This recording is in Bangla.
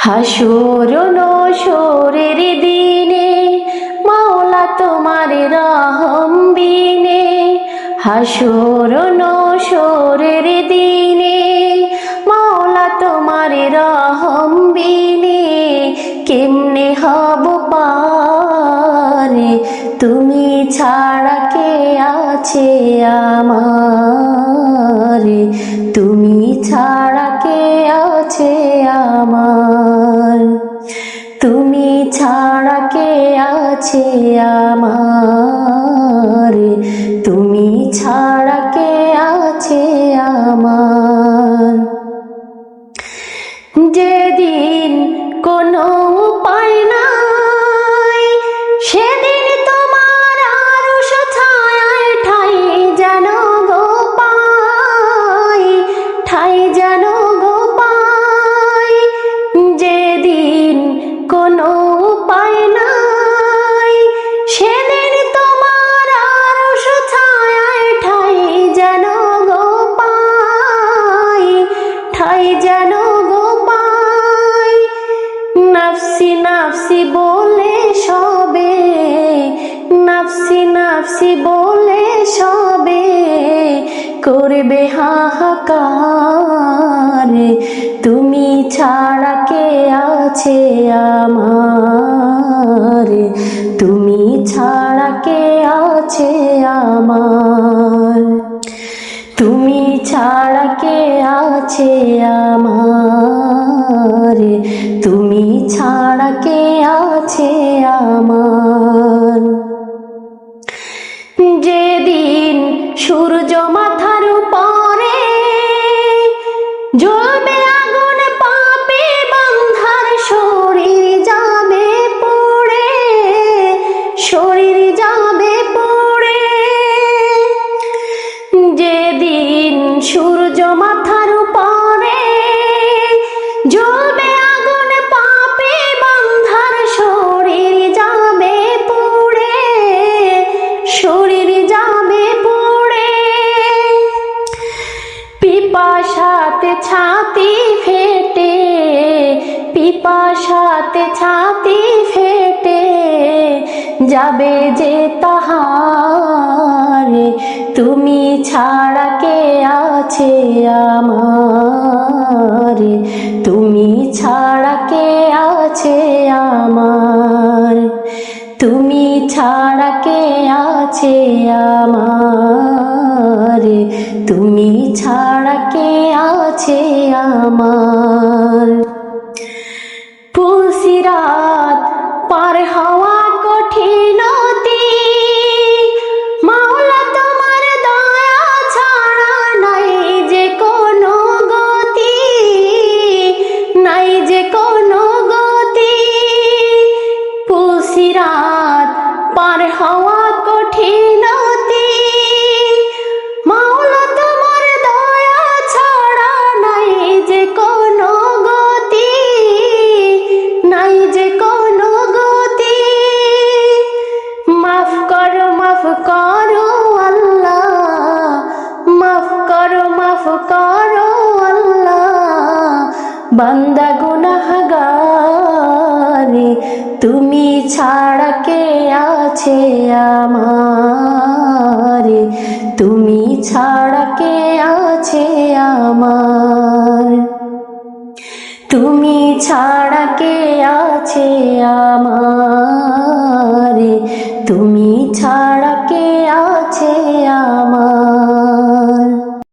হাসর নসরের দিনে মাওলা তোমার রহম বিনে, হাসর নসরের দিনে মাওলা তোমার রহম বিনে কেমনে হব পারে, তুমি ছাড়া কে আছে আমার, তুমি ছাড়া কে আছে আমার, তুমি ছাড়া কে আছে আমার, তুমি ছাড়া কে আছে আমার। যেদিন কোনো উপায় নাই সেদিন তোমার আরশ ছায়ায় ঠাই যেন গো পাই, ঠাই যেন গো পাই। যেদিন কোনো উপায় নাই সেদিন তোমার আরশ ছায়ায় ঠাই যেন গো পাই, ঠাই যেন গো পাই। নাফসি নাফসি বলে সবে, নাফসি নাফসি বলে সবে করবে হাহাকার, তুমি ছাড়া কে আছে আমার, তুমি ছাড়া কে আছে আমার, তুমি ছাড়া কে আছে আমার, তুমি ছাড়া কে আছে আমার। যেদিন সূর্য মাথার উপরে জ্বলবে আগুন পাপে বান্ধার শরীর যাবে পুড়ে, শরীর যাবে পুড়ে। যেদিন সূর্য মাথার উপরে জ্বলবে আগুন পাপে বান্ধার শরীর যাবে পুড়ে, শরীর যাবে পুড়ে। পিপাসাতে ছাতি ফেটে, পিপাসাতে ছাতি ফেটে যাবে যে তাহার, তুমি ছাড়া কে আছে আমার, তুমি ছাড়া কে আছে আমার, তুমি ছাড়া কে আছে আমার, তুমি ছাড়া কে আছে আমার। পুলসিরাত পার হওয়া কঠিনতি মাওলা তোমার দয়া ছাড়া নাই যে কোনো গতি, নাই যে কোনো গতি। পুলসিরাত পার হওয়া কঠিনতি মাওলা তোমার দয়া ছাড়া নাই যে কোনো গতি, নাই যে কোনো গতি। মাফ করো আল্লাহ, মাফ করো আল্লাহ, বান্দা গুনাহগার, তুমি ছাড়া কে আছে আমার, তুমি ছাড়া কে আছে আমার, তুমি ছাড়া কে আছে আমার, তুমি ছাড়া কে আছে